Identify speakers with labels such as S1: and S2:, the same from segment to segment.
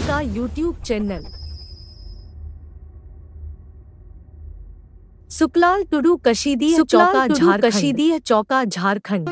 S1: का YouTube channel Sukhlal Tudu कशीदीह चौका झारखंड।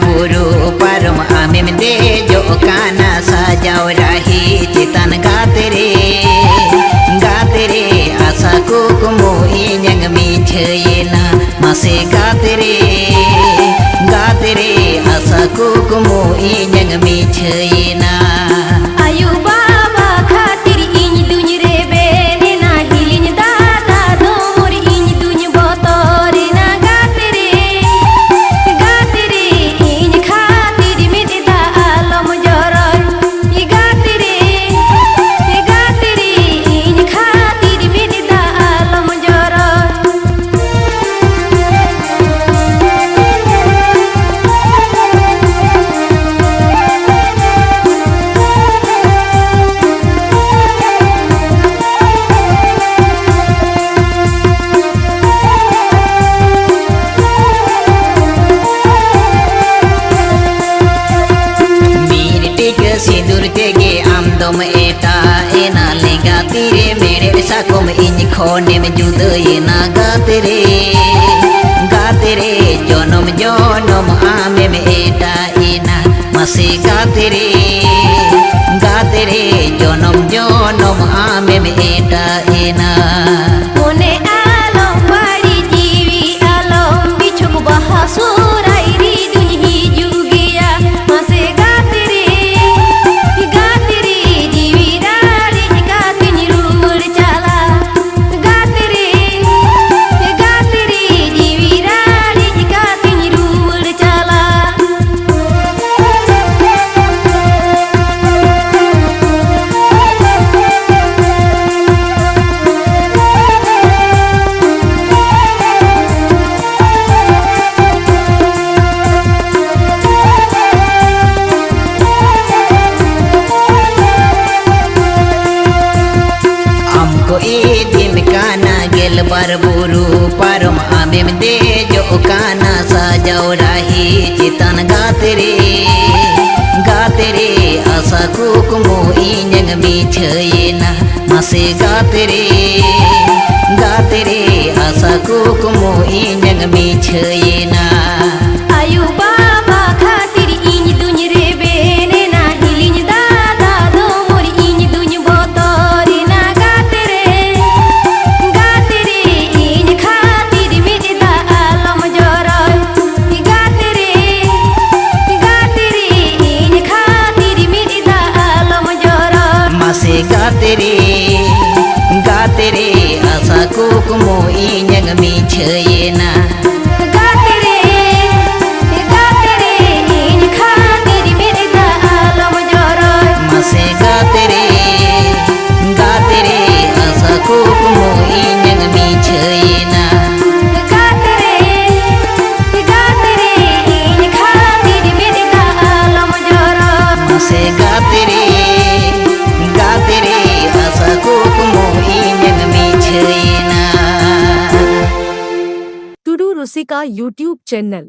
S2: बुरु परम आमिम दे जो काना साजाव राही चितन गाते रे आशा को कुमोही जंग में छयेना मासे गाते रे आशा को कुमोही जंग में छयेना sakom iny khonem judayena gatere jonom jonom amem eta ina mase gatere jonom jonom amem eta ina
S3: mone alom bari jiwi alom bichuk bahasurai ri dunhi jugia mase gatere jiwi dari gatin rumur chala gatere jiwi dari gatin rumur chala
S2: bar buru parom amem dejo kana sajau rahi citan gatere asa kukumu inyang michayena mase gatere asa kukumu inyang michayena
S3: ayu baba khatir iny duny rebene na hiliny dada do mor iny duny botori na gatere iny khatir midda alam joray gatere iny khatir midda alam joray
S2: mase gatere asa kukumu inyang michayena
S3: gatere iny khatir midda alam joray
S2: mase gatere asa kukumu inyang michayena
S3: gatere iny khatir midda alam joray
S2: mase gatere asa kukumu inyang michayena
S1: Tudu Rusika YouTube channel.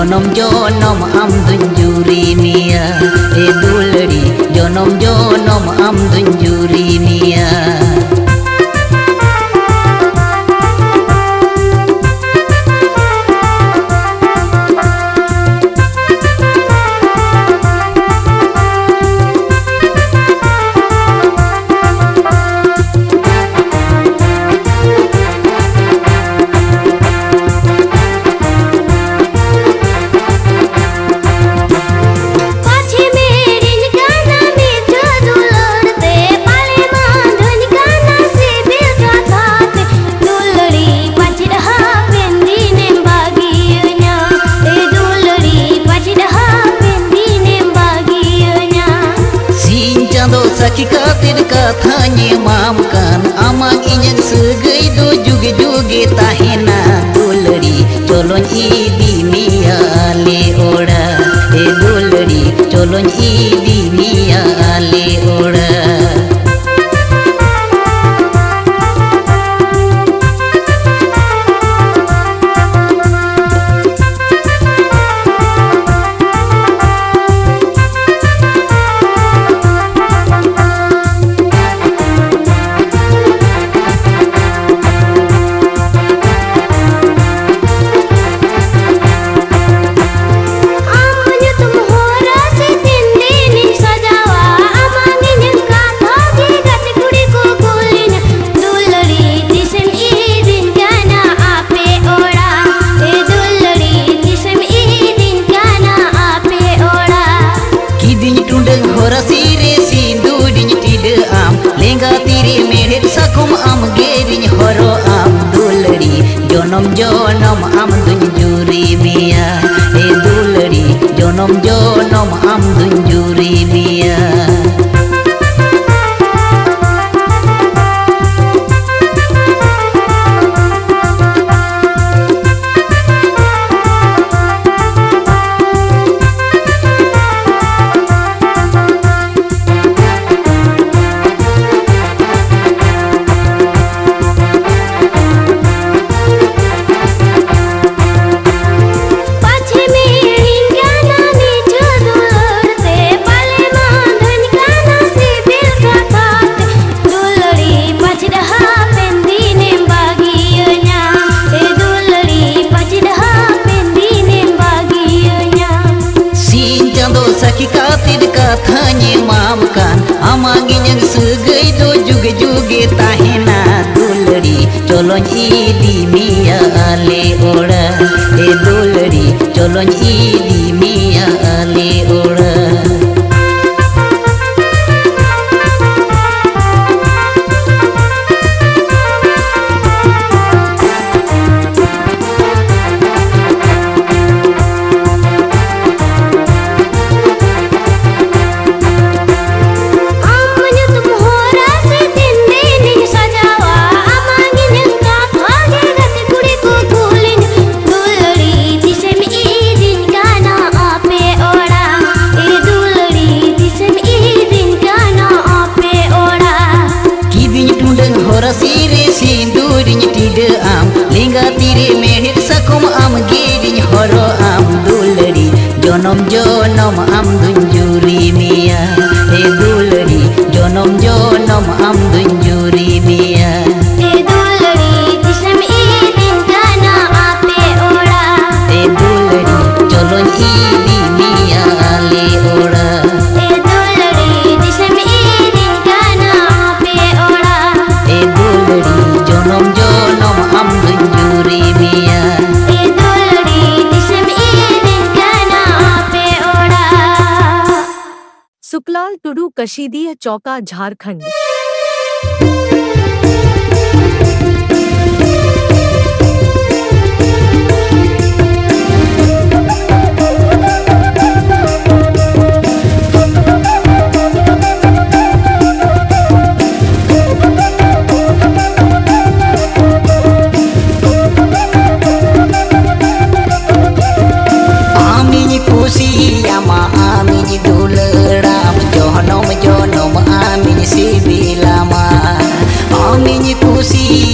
S2: jonom jonom am dunjuri mia dulari jonom jonom am dunjuri mia Saki katir kathanya mamkan amang inyang segai do juge tahena dulari colon idi mia ale ora dulari colon idi mia ale ora लेंगा तेरे मेरे सकुम आम Garin हरो आम दुलड़ी जनम जनम आम दुन जुरी मिया ए दुलड़ी जनम जनम आम दुन जुरी मिया kathanya maafkan amagi yang segai do juga tahena dulari colon idi mia ale ora dulari colon idi mia ale ora Jonom jonom am dunjuri mia dulari jonom jonom am dunjuri mia
S3: dulari disam idin kana ape ora
S2: dulari colon idi mia ale ora
S3: dulari disam idin kana ape ora
S2: dulari jonom jonom am dunjuri mia
S1: Sukhlal Tudu कशीदिया चौका Jharkhand.
S2: Jonom jonom amin si bilama amin kusi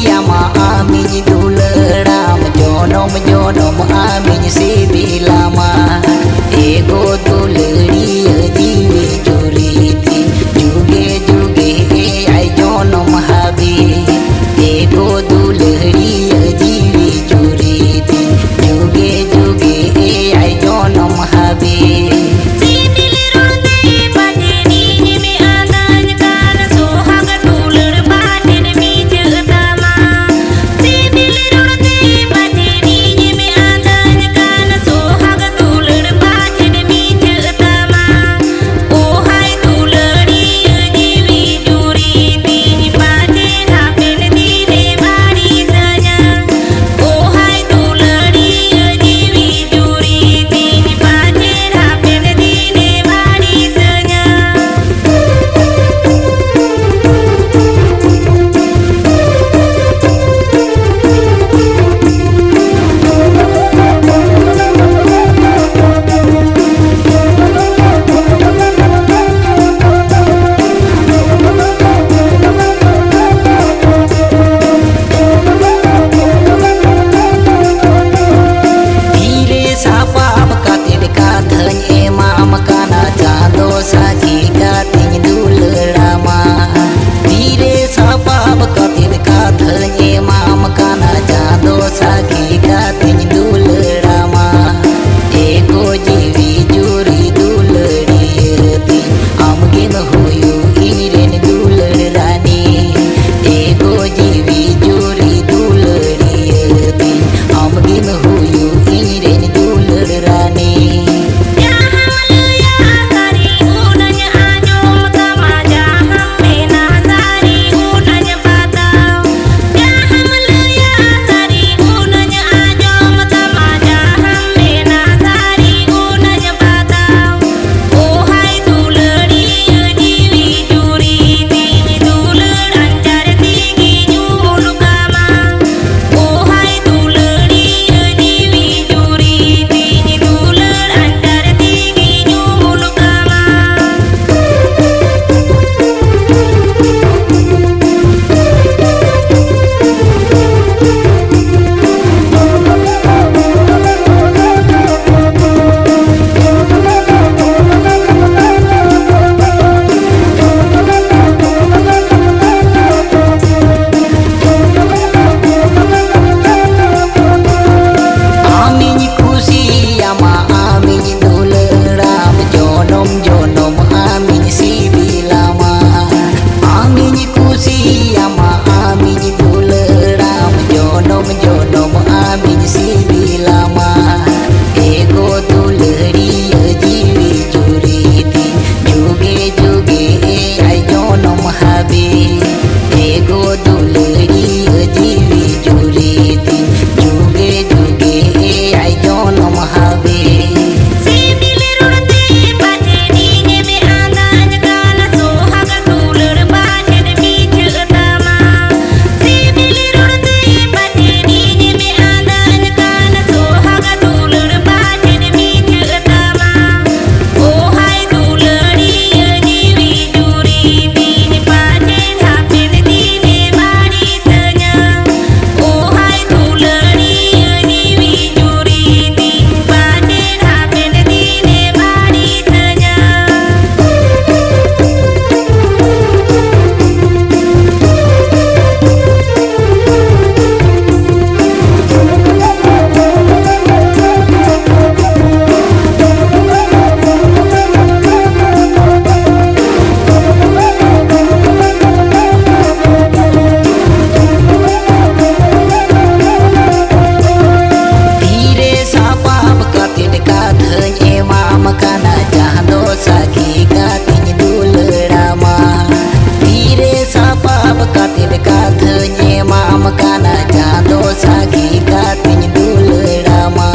S2: सब कातिल काथने माम काना जादो सागी कातिन दुलड़ामा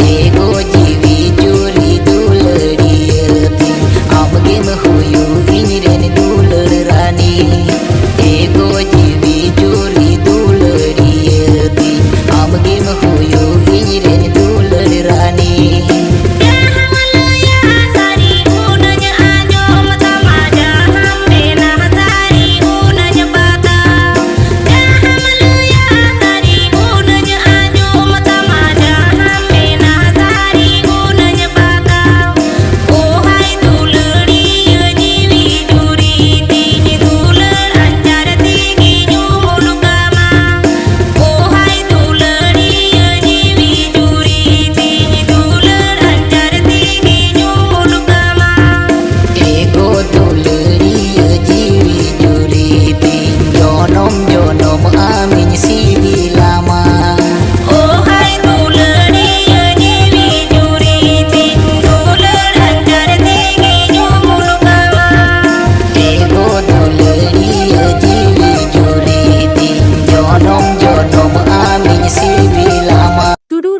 S2: एगो जीवी जुरी दुलड़ियती आमगे में हुयू इंजरेन दुलड़ रानी एगो जीवी जुरी दुलड़ियती आमगे में हुयू इंजरेन दुलड़ रानी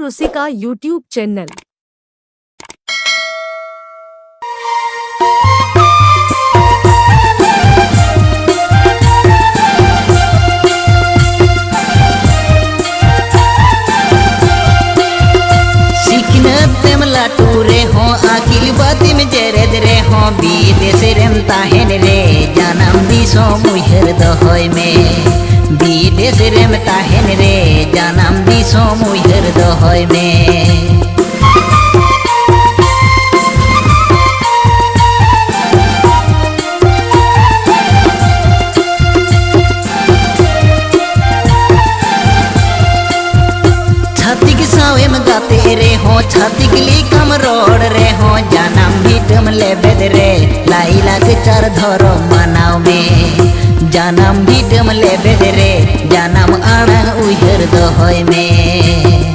S1: रुसिका यूट्यूब चैनल।
S2: टूरे हो आकिल बाती में जरेद रे हो विदेश रेम ताहेन रे जानम दिसो मुहर दहोय में विदेश रेम ताहेन रे जानम दिसो मुहर दहोय में गाते रे हो छाती गली कम रोड रे हो जानम भीटम ले बेद रे लाई लाग चार धरो मनाव में जानम भीटम ले बेद रे जानम आड़ा उहर दहोय में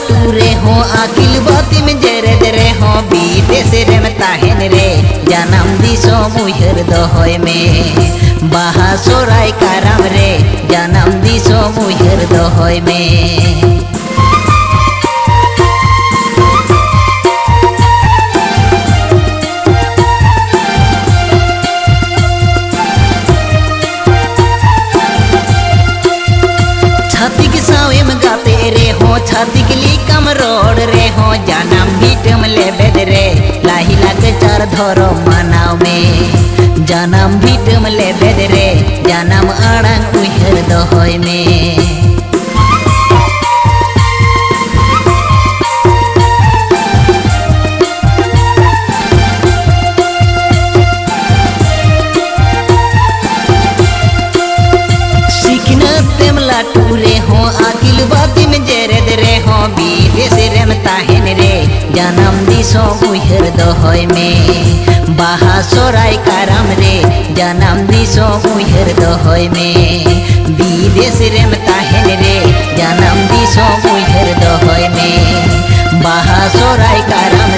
S2: टूरे हो आकिल बाती में जरेद रे हो विदेश रेम ताहेन रे जानम दिसो मुहर दहोय में बाहा सोराय काराम रे जानम दिसो मुहर दहोय में छाती गली कम रोड रे हो जानम भीटम ले बेद रे लाही लाग चार धरो मनाव में जानम भीटम ले बेद रे जानम आड़ांग उहर दहोय में टूरे हो आकिल बाती में जरेद रे हो विदेश रेम ताहेन रे जानम दिसो मुहर दहोय में बाहा सोराय काराम रे जानम दिसो मुहर दहोय में विदेश रेम ताहेन रे जानम दिसो मुहर दहोय में बाहा सोराय काराम